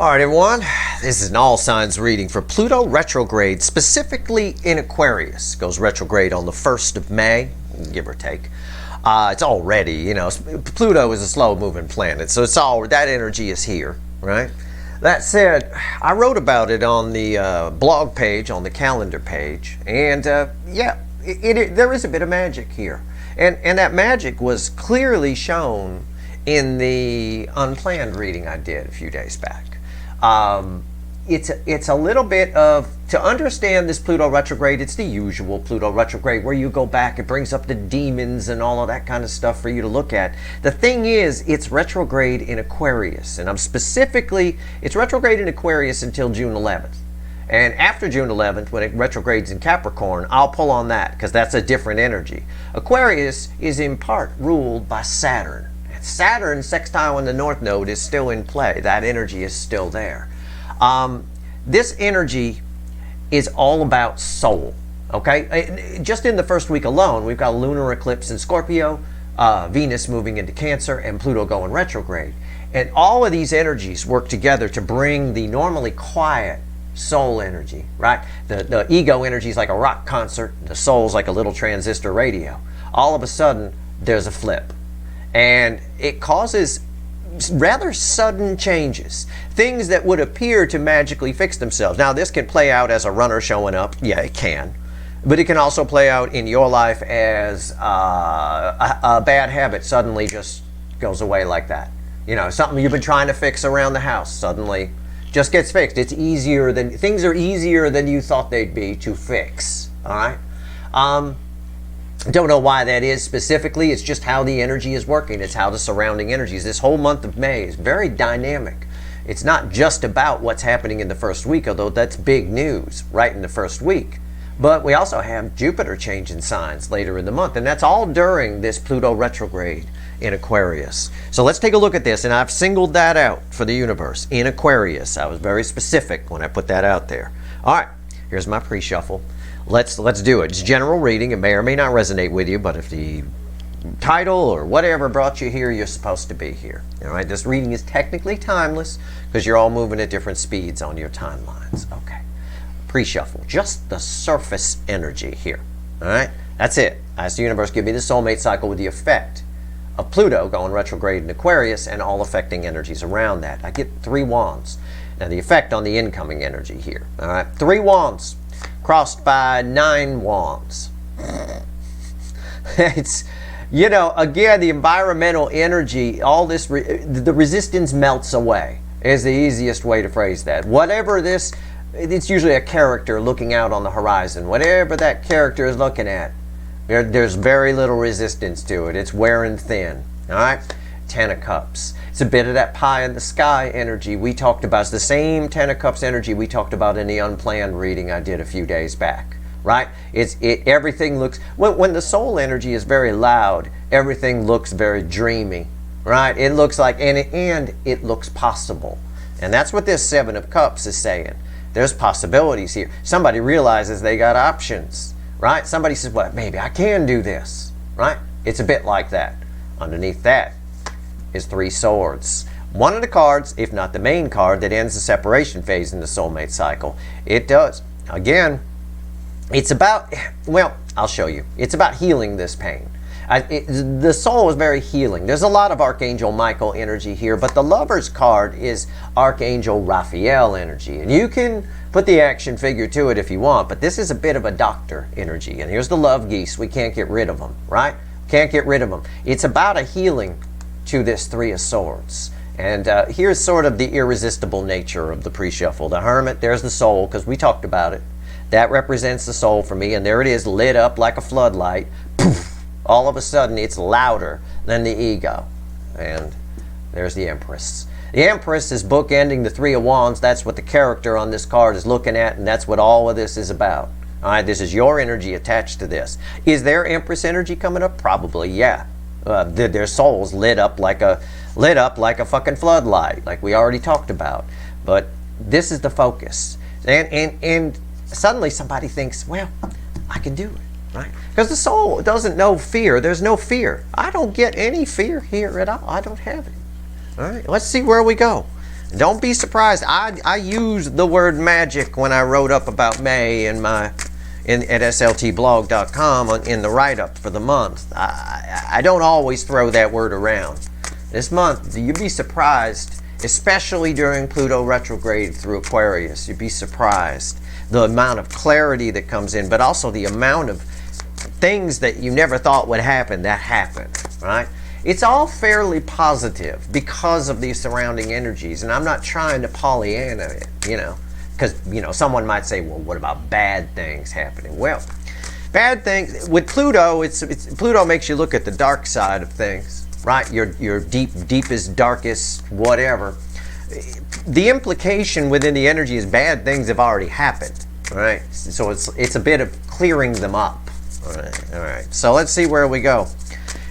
All right, everyone, this is an all signs reading for Pluto retrograde, specifically in Aquarius. Goes retrograde on the 1st of May, give or take. It's already, you know, Pluto is a slow moving planet, so it's all, that energy is here, right? That said, I wrote about it on the blog page, on the calendar page, and yeah, there is a bit of magic here. And that magic was clearly shown in the unplanned reading I did a few days back. It's a little bit of, to understand this Pluto retrograde, it's the usual Pluto retrograde where you go back, it brings up the demons and all of that kind of stuff for you to look at. The thing is, it's retrograde in Aquarius, and it's retrograde in Aquarius until June 11th. And after June 11th, when it retrogrades in Capricorn, I'll pull on that because that's a different energy. Aquarius is in part ruled by Saturn. Saturn sextile in the North Node is still in play. That energy is still there. This energy is all about soul. Okay, just in the first week alone, we've got a lunar eclipse in Scorpio, Venus moving into Cancer, and Pluto going retrograde. And all of these energies work together to bring the normally quiet soul energy, right? The ego energy is like a rock concert. The soul's like a little transistor radio. All of a sudden, there's a flip. And it causes rather sudden changes. Things that would appear to magically fix themselves. Now, this can play out as a runner showing up. Yeah, it can. But it can also play out in your life as a bad habit suddenly just goes away like that. You know, something you've been trying to fix around the house suddenly just gets fixed. It's easier than, things are easier than you thought they'd be to fix. All right? Don't know why that is specifically. It's just how the energy is working. It's how the surrounding energies. This whole month of May is very dynamic. It's not just about what's happening in the first week, although that's big news right in the first week. But we also have Jupiter changing signs later in the month, and that's all during this Pluto retrograde in Aquarius. So let's take a look at this, and I've singled that out for the universe in Aquarius. I was very specific when I put that out there. All right, here's my pre-shuffle. Let's do it. It's general reading. It may or may not resonate with you, but if the title or whatever brought you here, you're supposed to be here. All right. This reading is technically timeless because you're all moving at different speeds on your timelines. Okay. Pre-shuffle. Just the surface energy here. All right. That's it. Ask the universe, give me the soulmate cycle with the effect of Pluto going retrograde in Aquarius and all affecting energies around that. I get 3 wands. Now the effect on the incoming energy here. All right. 3 wands. Crossed by 9 wands. It's, you know, again, the environmental energy, all this, the resistance melts away is the easiest way to phrase that. Whatever this, it's usually a character looking out on the horizon. Whatever that character is looking at, there's very little resistance to it. It's wearing thin. All right? 10 of Cups. It's a bit of that pie in the sky energy we talked about. It's the same 10 of Cups energy we talked about in the unplanned reading I did a few days back, right? Everything looks, when the soul energy is very loud, everything looks very dreamy, right? It looks like, and it looks possible. And that's what this 7 of Cups is saying. There's possibilities here. Somebody realizes they got options, right? Somebody says, well, maybe I can do this, right? It's a bit like that. Underneath that is 3 swords. One of the cards, if not the main card, that ends the separation phase in the soulmate cycle. It does. Again, it's about, well, I'll show you. It's about healing this pain. The soul is very healing. There's a lot of Archangel Michael energy here, but the Lover's card is Archangel Raphael energy. And you can put the action figure to it if you want, but this is a bit of a doctor energy. And here's the love geese. We can't get rid of them, right? Can't get rid of them. It's about a healing to this 3 of Swords. And here's sort of the irresistible nature of the pre-shuffle. The Hermit, there's the soul, because we talked about it. That represents the soul for me, and there it is, lit up like a floodlight. Poof! All of a sudden, it's louder than the ego. And there's the Empress. The Empress is bookending the 3 of Wands. That's what the character on this card is looking at, and that's what all of this is about. All right, this is your energy attached to this. Is there Empress energy coming up? Probably, yeah. Their souls lit up like a fucking floodlight, like we already talked about. But this is the focus, and suddenly somebody thinks, well, I can do it, right? Because the soul doesn't know fear. There's no fear. I don't get any fear here at all. I don't have it. All right, let's see where we go. Don't be surprised. I used the word magic when I wrote up about May at sltblog.com in the write-up for the month. I don't always throw that word around. This month, you'd be surprised, especially during Pluto retrograde through Aquarius. You'd be surprised the amount of clarity that comes in, but also the amount of things that you never thought would happen that happen, right? It's all fairly positive because of the surrounding energies, and I'm not trying to Pollyanna it, because, someone might say, well, what about bad things happening? Well, bad things, with Pluto, Pluto makes you look at the dark side of things, right? Your deepest, darkest, whatever. The implication within the energy is bad things have already happened, right? So it's a bit of clearing them up. All right. So let's see where we go.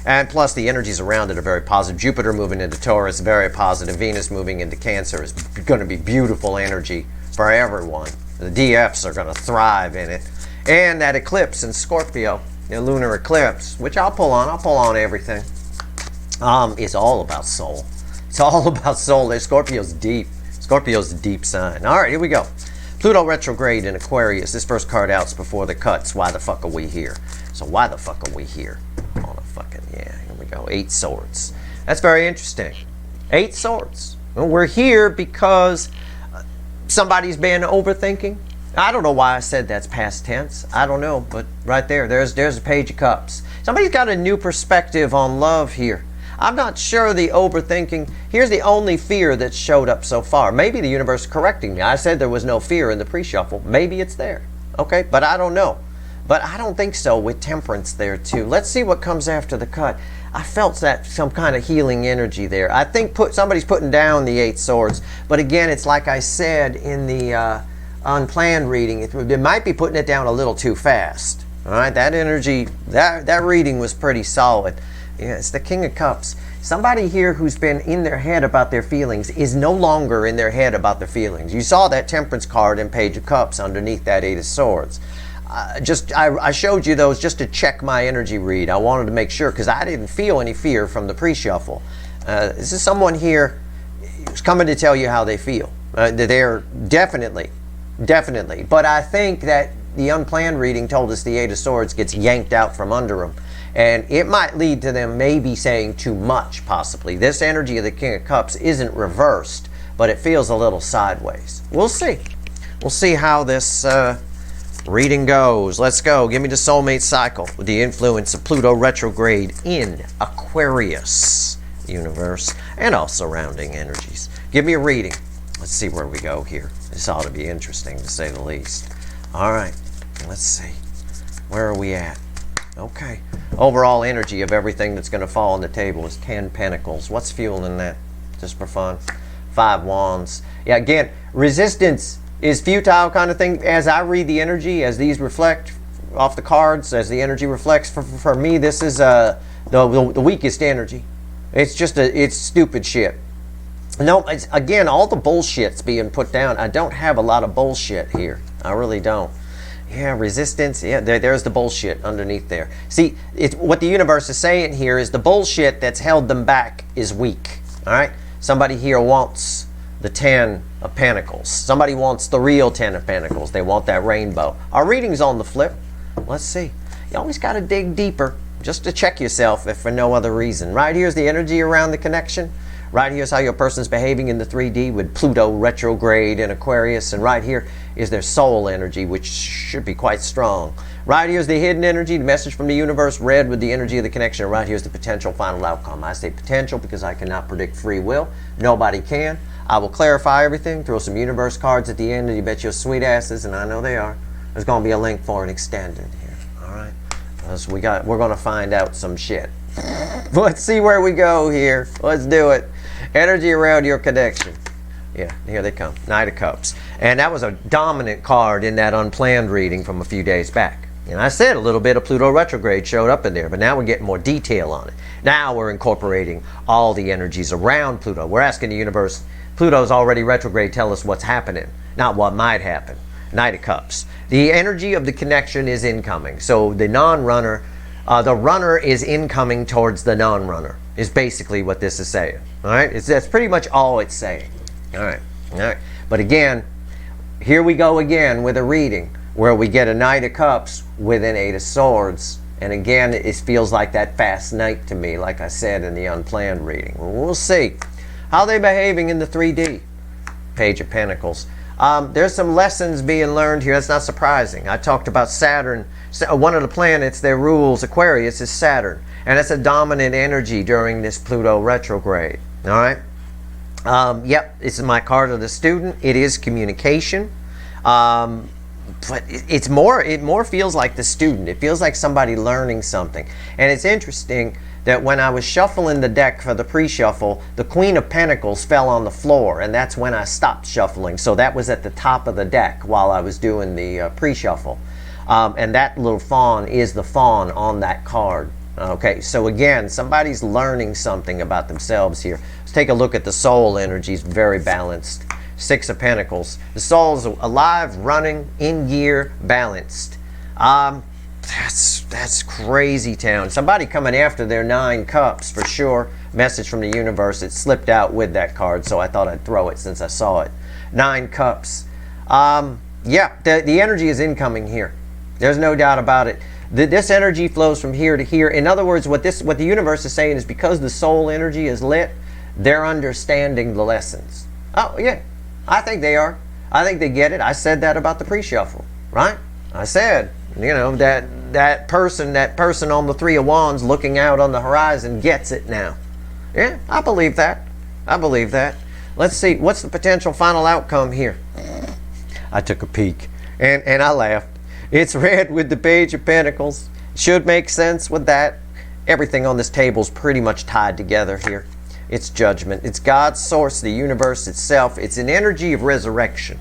And plus, the energies around it are very positive. Jupiter moving into Taurus, very positive. Venus moving into Cancer is going to be beautiful energy for everyone. The DFs are going to thrive in it. And that eclipse in Scorpio, the lunar eclipse, which I'll pull on everything. It's all about soul. It's all about soul. Scorpio's deep. Scorpio's a deep sign. All right, here we go. Pluto retrograde in Aquarius. This first card out's before the cuts. Why the fuck are we here? So why the fuck are we here? Here we go. 8 swords. That's very interesting. 8 swords. Well, we're here because somebody's been overthinking. I don't know why I said that's past tense. I don't know, but right there's a page of cups. Somebody's got a new perspective on love here. I'm not sure the overthinking. Here's the only fear that showed up so far. Maybe the universe is correcting me. I said there was no fear in the pre-shuffle. Maybe it's there. Okay, but I don't know. But I don't think so with Temperance there too. Let's see what comes after the cut. I felt that some kind of healing energy there. I think somebody's putting down the 8 swords. But again, it's like I said in the unplanned reading. They might be putting it down a little too fast. All right, that energy, that reading was pretty solid. Yeah, it's the King of Cups. Somebody here who's been in their head about their feelings is no longer in their head about their feelings. You saw that Temperance card in Page of Cups underneath that 8 of Swords. I showed you those just to check my energy read. I wanted to make sure because I didn't feel any fear from the pre-shuffle. This is someone here who's coming to tell you how they feel. They're definitely. But I think that the unplanned reading told us the 8 of Swords gets yanked out from under them. And it might lead to them maybe saying too much, possibly. This energy of the King of Cups isn't reversed, but it feels a little sideways. We'll see. We'll see how this reading goes. Let's go. Give me the soulmate cycle with the influence of Pluto retrograde in Aquarius universe and all surrounding energies. Give me a reading. Let's see where we go here. This ought to be interesting to say the least. All right. Let's see. Where are we at? Okay. Overall energy of everything that's going to fall on the table is 10 Pentacles. What's fueling that? Just for fun. 5 Wands. Yeah, again, resistance is futile kind of thing. As I read the energy, as these reflect off the cards, as the energy reflects, for me, this is the weakest energy. It's just it's stupid shit. No, again, all the bullshit's being put down. I don't have a lot of bullshit here. I really don't. Yeah, resistance. Yeah, there's the bullshit underneath there. See, what the universe is saying here is the bullshit that's held them back is weak. All right? Somebody here wants the 10 of Pentacles. Somebody wants the real 10 of Pentacles. They want that rainbow. Our reading's on the flip. Let's see. You always got to dig deeper just to check yourself if for no other reason. Right here's the energy around the connection. Right here's how your person's behaving in the 3D with Pluto retrograde in Aquarius. And right here is their soul energy, which should be quite strong. Right here's the hidden energy, the message from the universe, red with the energy of the connection. And right here's the potential final outcome. I say potential because I cannot predict free will. Nobody can. I will clarify everything, throw some universe cards at the end, and you bet your sweet asses, and I know they are, there's going to be a link for an extended here. All right? Because we're going to find out some shit. Let's see where we go here. Let's do it. Energy around your connection. Yeah, here they come. Knight of Cups. And that was a dominant card in that unplanned reading from a few days back. And I said a little bit of Pluto retrograde showed up in there, but now we're getting more detail on it. Now we're incorporating all the energies around Pluto. We're asking the universe, Pluto's already retrograde, tell us what's happening, not what might happen. Knight of Cups. The energy of the connection is incoming. So the non-runner, the runner is incoming towards the non-runner, is basically what this is saying. All right? That's pretty much all it's saying. All right. All right. But again, here we go again with a reading where we get a Knight of Cups with an Eight of Swords. And again, it feels like that fast night to me, like I said in the unplanned reading. We'll see. How are they behaving in the 3D? Page of Pentacles. There's some lessons being learned here. That's not surprising. I talked about Saturn. One of the planets that rules Aquarius is Saturn. And it's a dominant energy during this Pluto retrograde. All right? Yep, this is my card of the student. It is communication. But it more feels like the student. It feels like somebody learning something. And it's interesting that when I was shuffling the deck for the pre-shuffle, the Queen of Pentacles fell on the floor, and that's when I stopped shuffling. So that was at the top of the deck while I was doing the pre-shuffle. And that little fawn is the fawn on that card. Okay, so again, somebody's learning something about themselves here. Let's take a look at the soul energies, very balanced. Six of Pentacles. The soul's alive, running, in gear, balanced. That's crazy town. Somebody coming after their 9 cups for sure. Message from the universe. It slipped out with that card, so I thought I'd throw it since I saw it. 9 cups. Yeah, the energy is incoming here. There's no doubt about it. This energy flows from here to here. In other words, what the universe is saying is because the soul energy is lit, they're understanding the lessons. Oh, yeah. I think they are. I think they get it. I said that about the pre-shuffle, right? I said, you know, that person on the Three of Wands looking out on the horizon gets it now. Yeah, I believe that. I believe that. Let's see, what's the potential final outcome here? I took a peek, and I laughed. It's red with the Page of Pentacles. Should make sense with that. Everything on this table is pretty much tied together here. It's judgment. It's God's source, the universe itself. It's an energy of resurrection.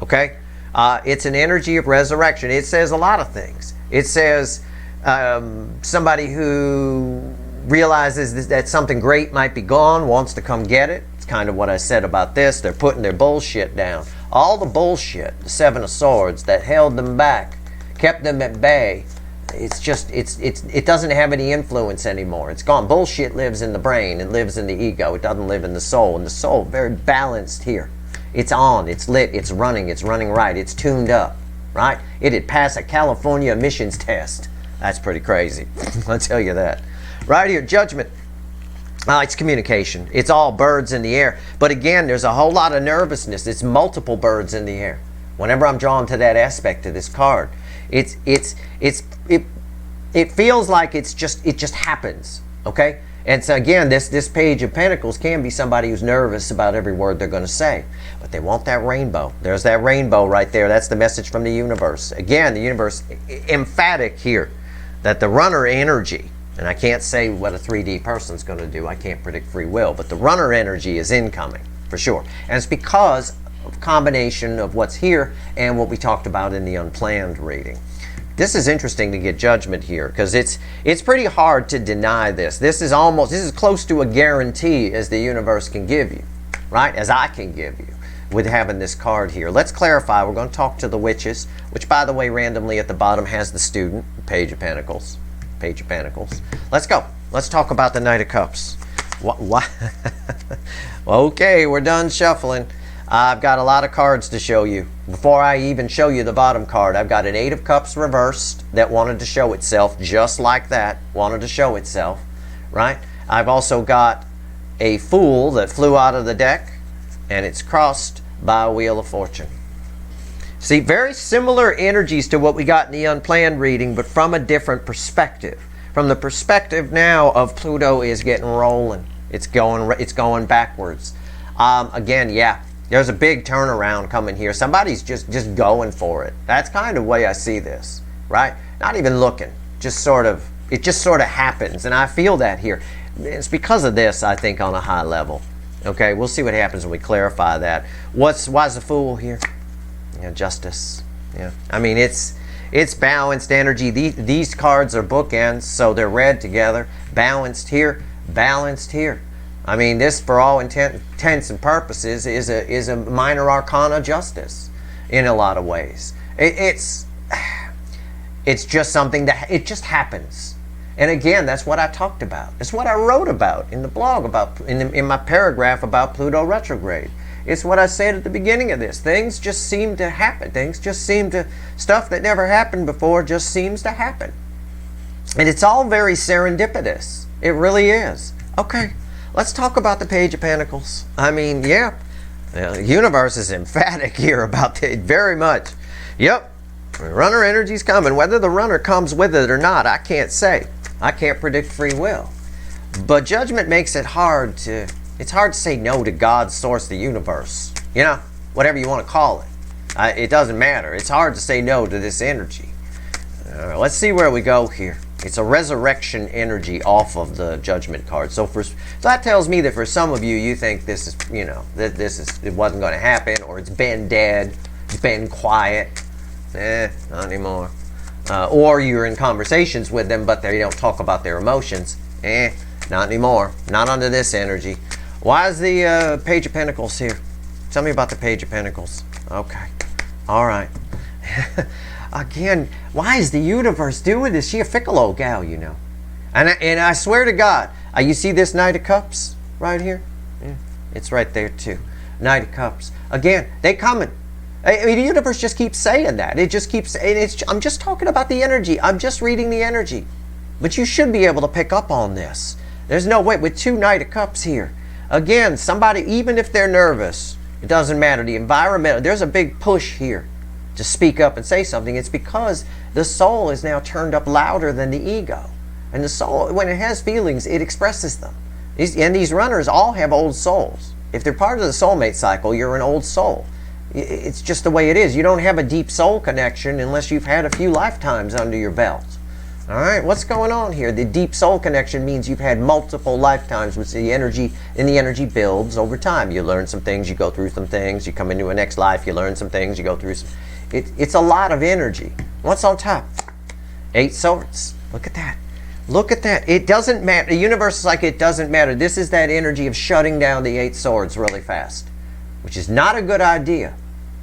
Okay? It's an energy of resurrection. It says a lot of things. It says somebody who realizes that something great might be gone, wants to come get it. It's kind of what I said about this. They're putting their bullshit down. All the bullshit, the Seven of Swords, that held them back, kept them at bay. It doesn't have any influence anymore. It's gone. Bullshit lives in the brain. It lives in the ego. It doesn't live in the soul. And the soul, very balanced here. It's on. It's lit. It's running. It's running right. It's tuned up. Right? It had passed a California emissions test. That's pretty crazy. I'll tell you that. Right here, judgment. It's communication. It's all birds in the air. But again, there's a whole lot of nervousness. It's multiple birds in the air. Whenever I'm drawn to that aspect of this card, it feels like it just happens. Okay? And so again, this Page of Pentacles can be somebody who's nervous about every word they're going to say. But they want that rainbow. There's that rainbow right there. That's the message from the universe. Again, the universe emphatic here that the runner energy, and I can't say what a 3D person's going to do. I can't predict free will. But the runner energy is incoming, for sure. And it's because of a combination of what's here and what we talked about in the unplanned reading. This is interesting to get judgment here because it's pretty hard to deny this. This is close to a guarantee as the universe can give you, right? As I can give you with having this card here. Let's clarify. We're going to talk to the witches, which by the way, randomly at the bottom has the student, Page of Pentacles. Page of Pentacles. Let's go. Let's talk about the Knight of Cups. What? Okay, we're done shuffling. I've got a lot of cards to show you. Before I even show you the bottom card, I've got an 8 of Cups reversed that wanted to show itself just like that. Wanted to show itself, right? I've also got a Fool that flew out of the deck, and it's crossed by a Wheel of Fortune. See, very similar energies to what we got in the unplanned reading, but from a different perspective. From the perspective now of Pluto is getting rolling. It's going backwards. Again, yeah. There's a big turnaround coming here. Somebody's just going for it. That's kind of the way I see this, right? Not even looking. It just sort of happens, and I feel that here. It's because of this, I think, on a high level. Okay, we'll see what happens when we clarify that. Why's the Fool here? Yeah, Justice. Yeah, I mein it's balanced energy. These cards are bookends, so they're read together. Balanced here, balanced here. I mean, this, for all intents and purposes, is a minor arcana justice in a lot of ways. It's just something that it just happens. And again, that's what I talked about. It's what I wrote about in the blog in my paragraph about Pluto retrograde. It's what I said at the beginning of this. Things just seem to happen. Stuff that never happened before just seems to happen. And it's all very serendipitous. It really is. Okay, let's talk about the Page of Pentacles. I mean, yeah, the universe is emphatic here about it very much. Yep, runner energy's coming. Whether the runner comes with it or not, I can't say. I can't predict free will. But judgment makes it hard to, it's hard to say no to God, source, the universe. You know, whatever you want to call it. It doesn't matter. It's hard to say no to this energy. Let's see where we go here. It's a resurrection energy off of the judgment card. So that tells me that for some of you, you think this is, you know, that it wasn't going to happen, or it's been dead, it's been quiet. Not anymore. Or you're in conversations with them, but they don't talk about their emotions. Not anymore. Not under this energy. Why is the Page of Pentacles here? Tell me about the Page of Pentacles. Okay. All right. Again, why is the universe doing this? She a fickle old gal, you know. And I swear to God, you see this Knight of Cups right here? Yeah, it's right there too. Knight of Cups. Again, they coming. I mean, the universe just keeps saying that. It just keeps, and I'm just talking about the energy. I'm just reading the energy. But you should be able to pick up on this. There's no way, with two Knight of Cups here. Again, somebody, even if they're nervous, it doesn't matter. The environment, there's a big push here to speak up and say something. It's because the soul is now turned up louder than the ego. And the soul, when it has feelings, it expresses them. And these runners all have old souls. If they're part of the soulmate cycle, you're an old soul. It's just the way it is. You don't have a deep soul connection unless you've had a few lifetimes under your belt. All right, what's going on here? The deep soul connection means you've had multiple lifetimes, which the energy, and the energy builds over time. You learn some things, you go through some things, you come into a next life, you learn some things, you go through some. It's a lot of energy. What's on top? 8 Swords. Look at that. Look at that. It doesn't matter. The universe is like, it doesn't matter. This is that energy of shutting down the 8 Swords really fast, which is not a good idea.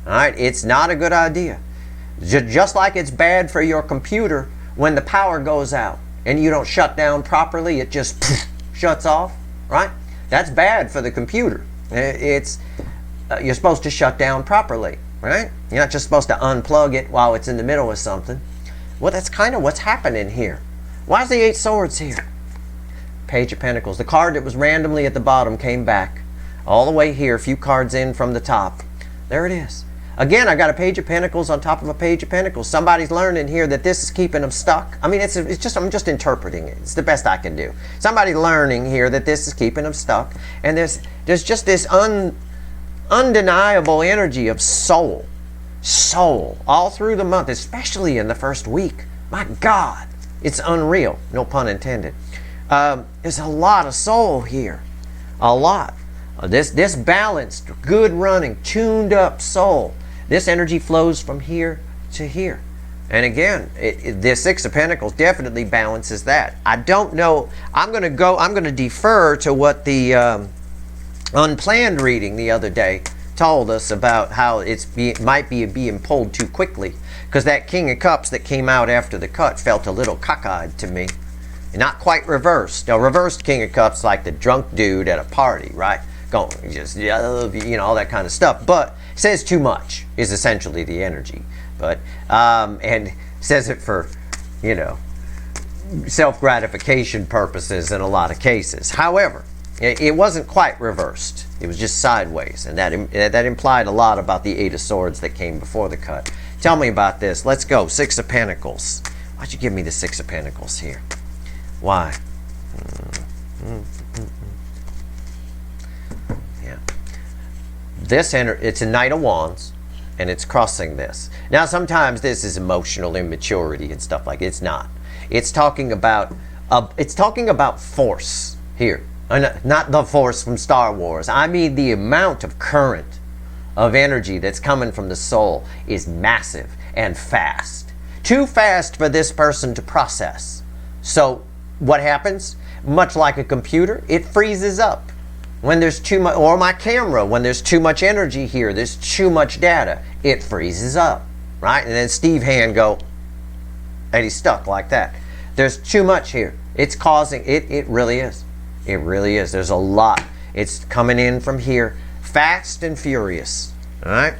All right, it's not a good idea. Just like it's bad for your computer when the power goes out and you don't shut down properly, it just shuts off, right? That's bad for the computer. You're supposed to shut down properly, right? You're not just supposed to unplug it while it's in the middle of something. Well, that's kind of what's happening here. Why is the 8 Swords here? Page of Pentacles. The card that was randomly at the bottom came back all the way here, a few cards in from the top. There it is. Again, I got a Page of Pentacles on top of a Page of Pentacles. Somebody's learning here that this is keeping them stuck. I mean, it's just, I'm just interpreting it. It's the best I can do. Somebody learning here that this is keeping them stuck. And there's just this undeniable energy of soul. Soul. All through the month, especially in the first week. My God. It's unreal. No pun intended. There's a lot of soul here. A lot. This balanced, good running, tuned up soul. This energy flows from here to here. And again, this 6 of Pentacles definitely balances that. I don't know. I'm going to defer to what the unplanned reading the other day told us about how might be being pulled too quickly. Because that King of Cups that came out after the cut felt a little cockeyed to me. Not quite reversed. A reversed King of Cups like the drunk dude at a party, right? Going, just, you know, all that kind of stuff. But says too much is essentially the energy. But, and says it for, you know, self-gratification purposes in a lot of cases. However, it wasn't quite reversed. It was just sideways. And that implied a lot about the 8 of Swords that came before the cut. Tell me about this. Let's go. 6 of Pentacles. Why'd you give me the 6 of Pentacles here? Why? Yeah. It's a Knight of Wands, and it's crossing this. Now, sometimes this is emotional immaturity and stuff like it. It's not. It's talking about force here. Not the force from Star Wars. I mean the amount of current of energy that's coming from the soul is massive and fast. Too fast for this person to process. So what happens? Much like a computer, it freezes up. When there's too much, or my camera, when there's too much energy here, there's too much data, it freezes up, right? And then Steve Hand go, and he's stuck like that. There's too much here. It's causing, it really is. It really is. There's a lot. It's coming in from here fast and furious. All right.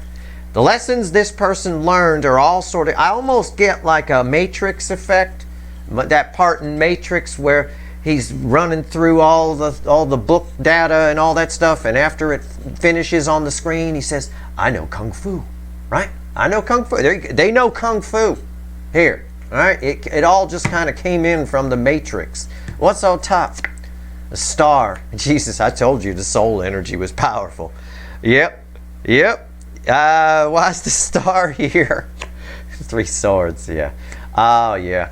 The lessons this person learned are all sort of, I almost get like a Matrix effect, that part in Matrix where he's running through all the book data and all that stuff, and after it finishes on the screen, he says, I know Kung Fu, right? I know Kung Fu. They know Kung Fu here, all right? It all just kind of came in from the Matrix. What's on top? A star. Jesus, I told you the soul energy was powerful. Yep. Why's the star here? 3 swords, yeah. Oh, yeah.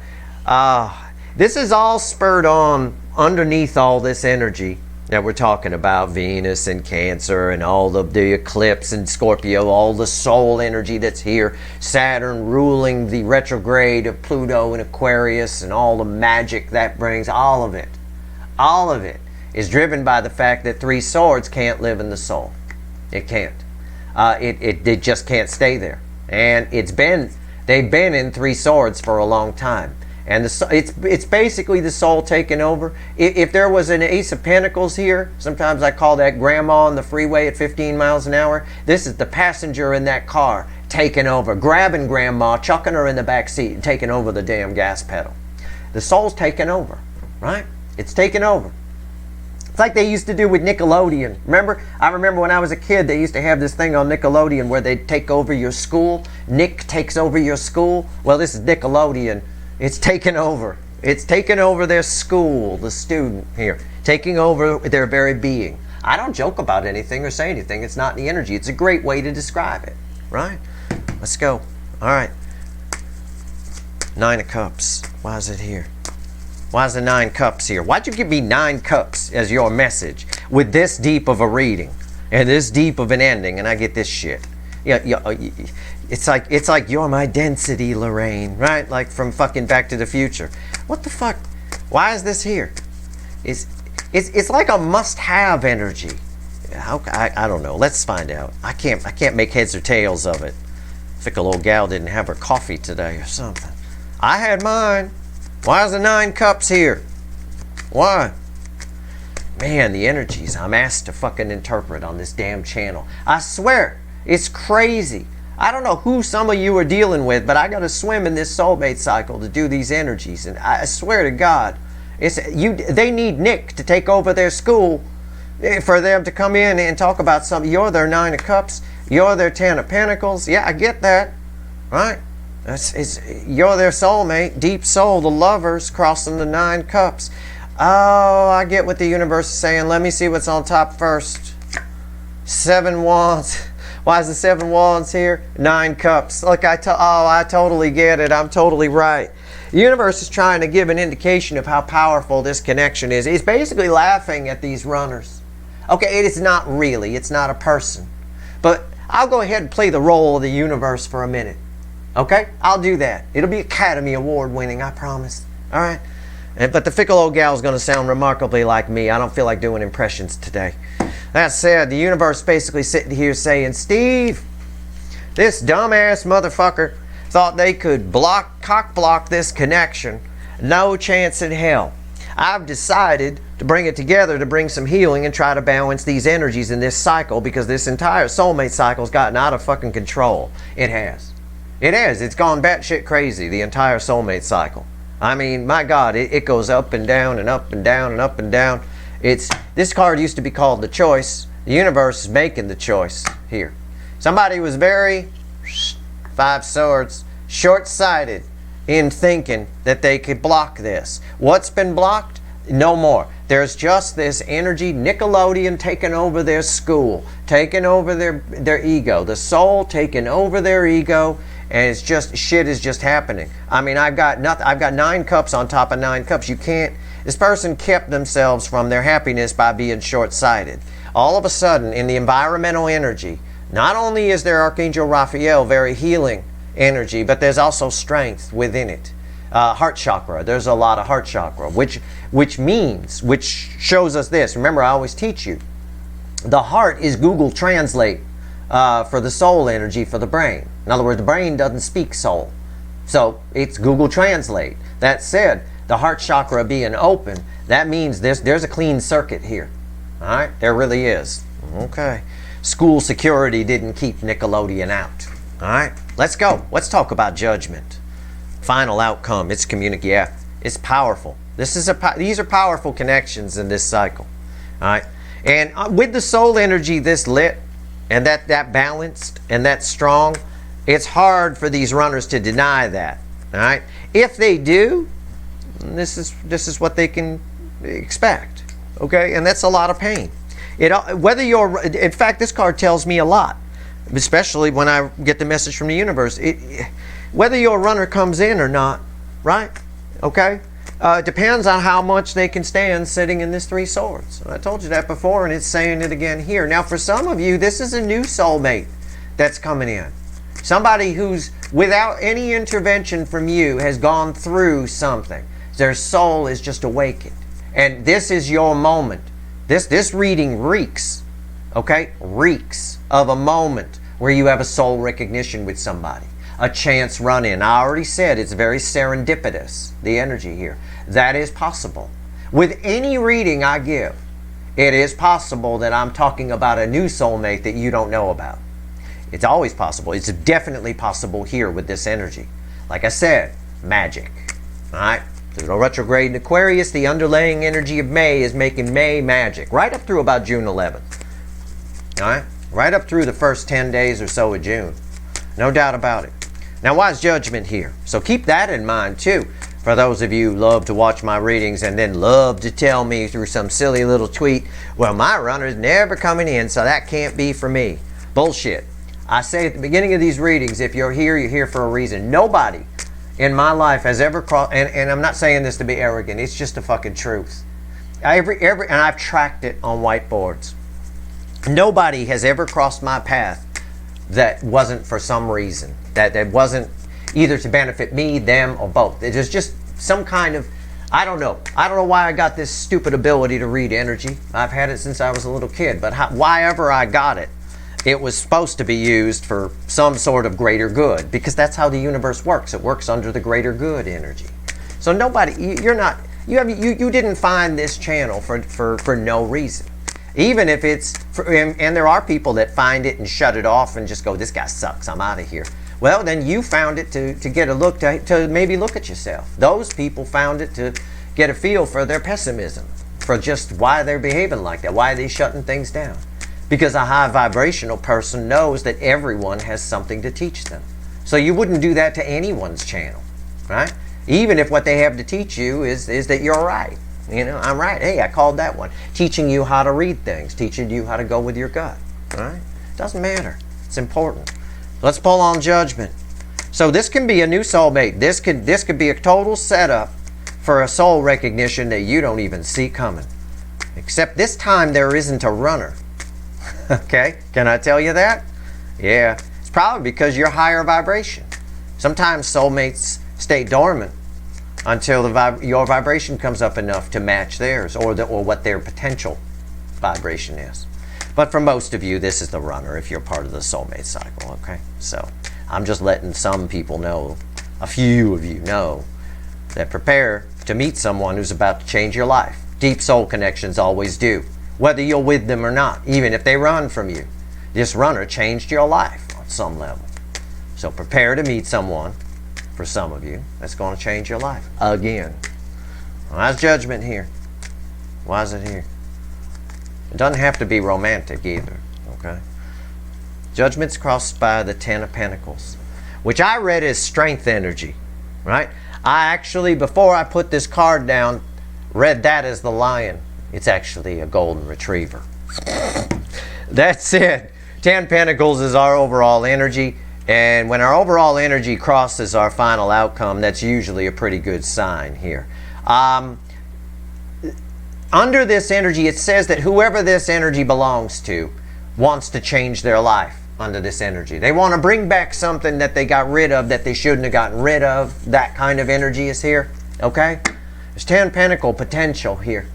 This is all spurred on underneath all this energy that we're talking about, Venus and Cancer and all the eclipse and Scorpio, all the soul energy that's here, Saturn ruling the retrograde of Pluto and Aquarius and all the magic that brings, all of it is driven by the fact that 3 swords can't live in the soul. It can't. It just can't stay there. And they've been in 3 swords for a long time. And it's basically the soul taking over. If there was an Ace of Pentacles here, sometimes I call that grandma on the freeway at 15 miles an hour. This is the passenger in that car taking over, grabbing grandma, chucking her in the back seat, and taking over the damn gas pedal. The soul's taking over, right? It's taking over. It's like they used to do with Nickelodeon. Remember? I remember when I was a kid, they used to have this thing on Nickelodeon where they'd take over your school. Nick takes over your school. Well, this is Nickelodeon. It's taken over. It's taken over their school, the student here. Taking over their very being. I don't joke about anything or say anything. It's not in the energy. It's a great way to describe it, right? Let's go. All right. 9 of Cups. Why is it here? Why is the 9 Cups here? Why'd you give me 9 Cups as your message with this deep of a reading and this deep of an ending, and I get this shit? It's like you're my density, Lorraine, right? Like from fucking Back to the Future. What the fuck? Why is this here? It's like a must-have energy. I don't know. Let's find out. I can't make heads or tails of it. Fickle old gal didn't have her coffee today or something. I had mine. Why is the 9 Cups here? Why? Man, the energies I'm asked to fucking interpret on this damn channel. I swear, it's crazy. I don't know who some of you are dealing with, but I got to swim in this soulmate cycle to do these energies. And I swear to God, they need Nick to take over their school for them to come in and talk about something. You're their 9 of Cups. You're their 10 of Pentacles. Yeah, I get that. Right? You're their soulmate, deep soul, the lovers crossing the 9 Cups. Oh, I get what the universe is saying. Let me see what's on top first. 7 Wands. Why is the 7 Wands here? 9 Cups. Look, I totally get it. I'm totally right. The universe is trying to give an indication of how powerful this connection is. It's basically laughing at these runners. Okay, it is not really. It's not a person. But I'll go ahead and play the role of the universe for a minute. Okay? I'll do that. It'll be Academy Award winning, I promise. All right? But the fickle old gal is going to sound remarkably like me. I don't feel like doing impressions today. That said, the universe basically sitting here saying, Steve, this dumbass motherfucker thought they could cock block this connection. No chance in hell. I've decided to bring it together to bring some healing and try to balance these energies in this cycle, because this entire soulmate cycle's gotten out of fucking control. It has. It has. It's gone batshit crazy, the entire soulmate cycle. I mean, my God, it goes up and down and up and down and up and down. This card used to be called the choice. The universe is making the choice here. Somebody was very, 5 swords, short-sighted in thinking that they could block this. What's been blocked? No more. There's just this energy, Nickelodeon taking over their school, taking over their ego, the soul taking over their ego, and it's just, shit is just happening. I mean, I've got 9 cups on top of 9 cups. You can't, this person kept themselves from their happiness by being short-sighted. All of a sudden, in the environmental energy, not only is there Archangel Raphael, very healing energy, but there's also strength within it. Heart chakra, there's a lot of heart chakra, which shows us this. Remember, I always teach you, the heart is Google Translate for the soul energy for the brain. In other words, the brain doesn't speak soul. So it's Google Translate. That said, the heart chakra being open, that means there's a clean circuit here. All right, there really is. Okay. school security didn't keep Nickelodeon out. All right, let's go. Let's talk about judgment. Final outcome. It's communicate. Yeah, it's powerful. These are powerful connections in this cycle. All right, and with the soul energy this lit, and that balanced and that strong, it's hard for these runners to deny that. All right, if they do, this is what they can expect. Okay, and that's a lot of pain. Whether you're, in fact, this card tells me a lot, especially when I get the message from the universe. Whether your runner comes in or not, right? Okay, it depends on how much they can stand sitting in this Three Swords. I told you that before, and it's saying it again here. Now, for some of you, this is a new soulmate that's coming in. Somebody who's, without any intervention from you, has gone through something. Their soul is just awakened. And this is your moment. This reading reeks, okay? Reeks of a moment where you have a soul recognition with somebody. A chance run-in. I already said it's very serendipitous, the energy here. That is possible. With any reading I give, it is possible that I'm talking about a new soulmate that you don't know about. It's always possible. It's definitely possible here with this energy. Like I said, magic. All right? Pluto retrograde in Aquarius, the underlying energy of May is making May magic. Right up through about June 11th. All right? Right up through the first 10 days or so of June. No doubt about it. Now, why is judgment here? So keep that in mind, too. For those of you who love to watch my readings and then love to tell me through some silly little tweet, well, my runner's never coming in, so that can't be for me. Bullshit. I say at the beginning of these readings, if you're here for a reason. Nobody in my life has ever crossed, and I'm not saying this to be arrogant, it's just the fucking truth. And I've tracked it on whiteboards. Nobody has ever crossed my path that wasn't for some reason. That wasn't either to benefit me, them, or both. It was just some kind of, I don't know. I don't know why I got this stupid ability to read energy. I've had it since I was a little kid. But why ever I got it, it was supposed to be used for some sort of greater good, because that's how the universe works. It works under the greater good energy. So nobody, you didn't find this channel for no reason. Even if it's, and there are people that find it and shut it off and just go, this guy sucks, I'm out of here. Well, then you found it to get a look, to maybe look at yourself. Those people found it to get a feel for their pessimism, for just why they're behaving like that, why they're shutting things down. Because a high vibrational person knows that everyone has something to teach them. So you wouldn't do that to anyone's channel, right? Even if what they have to teach you is that you're right. You know, I'm right. Hey, I called that one. Teaching you how to read things, teaching you how to go with your gut, all right? Doesn't matter. It's important. Let's pull on judgment. So this can be a new soulmate. This could be a total setup for a soul recognition that you don't even see coming. Except this time there isn't a runner. Okay, can I tell you that? Yeah, it's probably because you're higher vibration. Sometimes soulmates stay dormant until your vibration comes up enough to match theirs, or what their potential vibration is. But for most of you, this is the runner if you're part of the soulmate cycle, okay? So I'm just letting some people know, a few of you know, that prepare to meet someone who's about to change your life. Deep soul connections always do, whether you're with them or not, even if they run from you. This runner changed your life on some level. So prepare to meet someone, for some of you, that's going to change your life again. Why is judgment here? Why is it here? It doesn't have to be romantic either, okay? Judgment's crossed by the Ten of Pentacles, which I read as strength energy, right? I actually, before I put this card down, read that as the lion. It's actually a golden retriever. That's it. 10 Pentacles is our overall energy. And when our overall energy crosses our final outcome, that's usually a pretty good sign here. Under this energy, it says that whoever this energy belongs to wants to change their life under this energy. They want to bring back something that they got rid of that they shouldn't have gotten rid of. That kind of energy is here, okay? There's 10 Pentacle potential here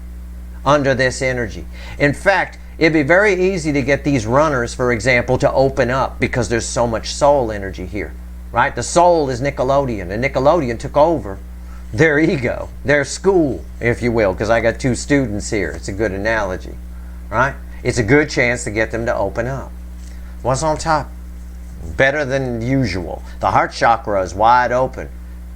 under this energy. In fact, it'd be very easy to get these runners, for example, to open up because there's so much soul energy here, right? The soul is Nickelodeon, and Nickelodeon took over their ego, their school, if you will, because I got two students here. It's a good analogy, right? It's a good chance to get them to open up. What's on top? Better than usual. The heart chakra is wide open.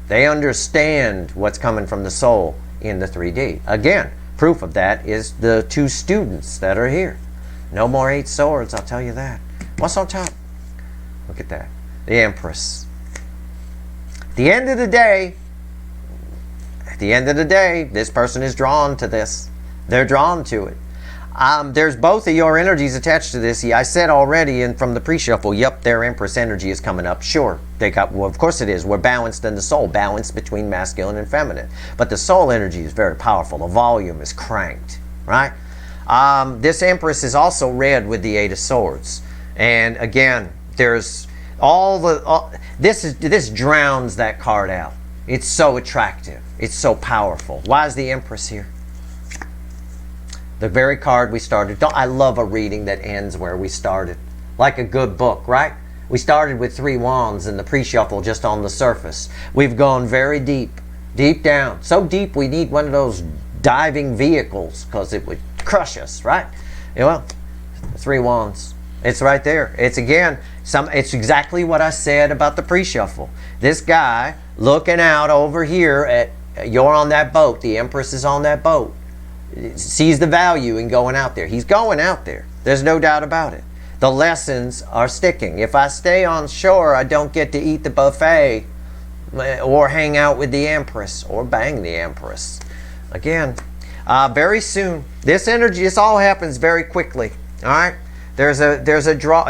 They understand what's coming from the soul in the 3D. Again, proof of that is the 2 students that are here. No more 8 swords, I'll tell you that. What's on top? Look at that. The Empress. At the end of the day, this person is drawn to this. They're drawn to it. There's both of your energies attached to this. I said already, and from the pre-shuffle, yep, their Empress energy is coming up. Sure, well, of course it is. We're balanced in the soul, balanced between masculine and feminine. But the soul energy is very powerful. The volume is cranked, right? This Empress is also read with the 8 of Swords. And again, there's this drowns that card out. It's so attractive. It's so powerful. Why is the Empress here? The very card we started. I love a reading that ends where we started. Like a good book, right? We started with 3 wands in the pre-shuffle just on the surface. We've gone very deep, deep down. So deep we need one of those diving vehicles because it would crush us, right? Well, 3 wands. It's right there. It's again, it's exactly what I said about the pre-shuffle. This guy looking out over here at, you're on that boat. The Empress is on that boat. Sees the value in going out there. He's going out there. There's no doubt about it. The lessons are sticking. If I stay on shore, I don't get to eat the buffet or hang out with the Empress or bang the Empress. Again, very soon. This energy, this all happens very quickly. All right? There's a draw,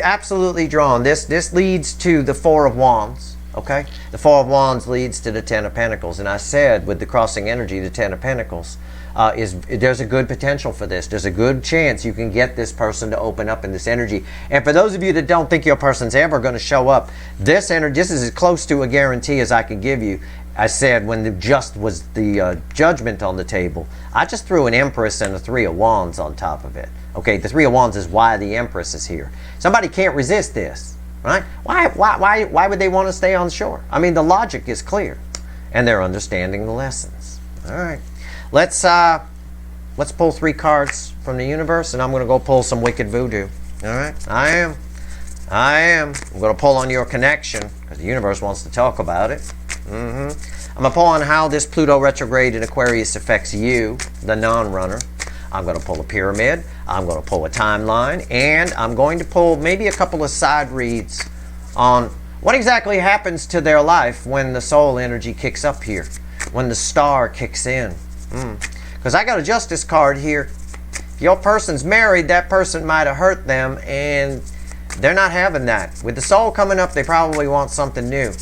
absolutely drawn. This leads to the 4 of Wands. Okay? The 4 of Wands leads to the 10 of Pentacles. And I said with the crossing energy, the 10 of Pentacles, there's a good potential for this. There's a good chance you can get this person to open up in this energy. And for those of you that don't think your person's ever going to show up, this energy, this is as close to a guarantee as I can give you. I said when the judgment on the table, I just threw an Empress and a 3 of Wands on top of it. Okay, the 3 of Wands is why the Empress is here. Somebody can't resist this, right? Why would they want to stay on shore? I mean, the logic is clear, and they're understanding the lessons. All right. Let's pull 3 cards from the universe, and I'm going to go pull some wicked voodoo. All right? I am. I'm going to pull on your connection, because the universe wants to talk about it. I'm going to pull on how this Pluto retrograde in Aquarius affects you, the non-runner. I'm going to pull a pyramid. I'm going to pull a timeline, and I'm going to pull maybe a couple of side reads on what exactly happens to their life when the soul energy kicks up here, when the star kicks in. Because I got a justice card here. If your person's married, that person might have hurt them, and they're not having that. With the soul coming up, they probably want something new.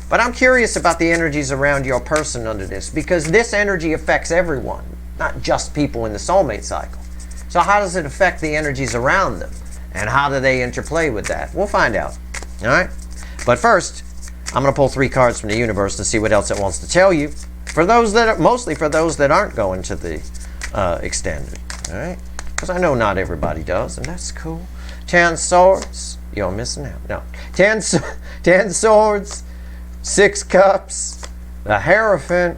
But I'm curious about the energies around your person under this, because this energy affects everyone, not just people in the soulmate cycle. So how does it affect the energies around them? And how do they interplay with that? We'll find out. All right? But first, I'm going to pull 3 cards from the universe to see what else it wants to tell you. For those that mostly for those that aren't going to the extended, all right? Because I know not everybody does, and that's cool. 10 swords, you're missing out. No, 10 swords, 6 cups, the Hierophant,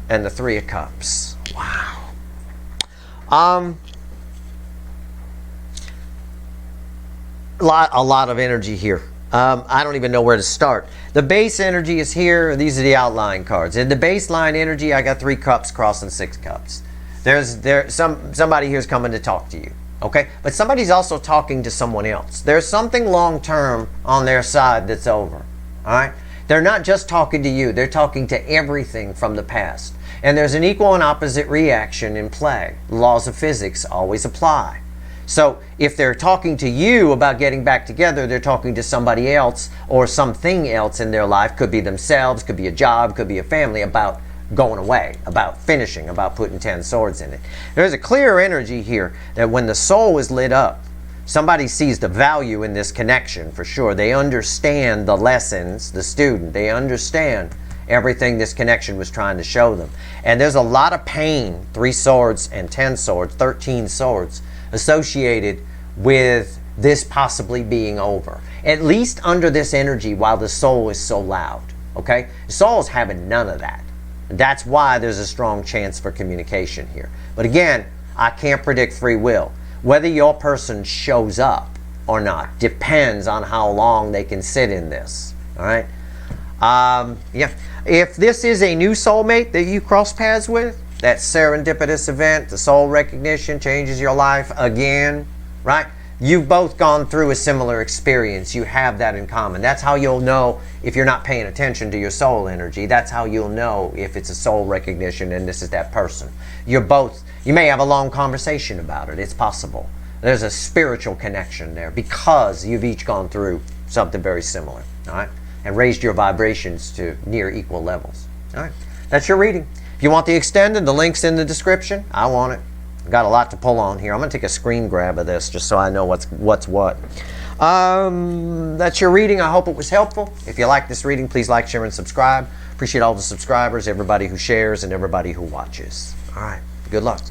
and the 3 of cups. Wow. A lot of energy here. I don't even know where to start. The base energy is here. These are the outline cards. In the baseline energy, I got 3 cups crossing 6 cups. Somebody here's coming to talk to you. Okay? But somebody's also talking to someone else. There's something long-term on their side that's over. All right? They're not just talking to you. They're talking to everything from the past. And there's an equal and opposite reaction in play. The laws of physics always apply. So if they're talking to you about getting back together, they're talking to somebody else or something else in their life. Could be themselves, could be a job, could be a family, about going away, about finishing, about putting 10 swords in it. There's a clear energy here that when the soul is lit up, somebody sees the value in this connection for sure. They understand the lessons, the student. They understand everything this connection was trying to show them. And there's a lot of pain, 3 swords and 10 swords, 13 swords, associated with this possibly being over. At least under this energy while the soul is so loud. Okay? The soul's having none of that. That's why there's a strong chance for communication here. But again, I can't predict free will. Whether your person shows up or not. Depends on how long they can sit in this. All right. Yeah. If this is a new soulmate that you cross paths with, that serendipitous event, the soul recognition changes your life again, right? You've both gone through a similar experience. You have that in common. That's how you'll know if you're not paying attention to your soul energy. That's how you'll know if it's a soul recognition and this is that person. You may have a long conversation about it. It's possible. There's a spiritual connection there because you've each gone through something very similar, all right? And raised your vibrations to near equal levels. All right, that's your reading. If you want the extended, the link's in the description. I want it. I've got a lot to pull on here. I'm going to take a screen grab of this just so I know what's what. That's your reading. I hope it was helpful. If you like this reading, please like, share, and subscribe. Appreciate all the subscribers, everybody who shares, and everybody who watches. All right, good luck.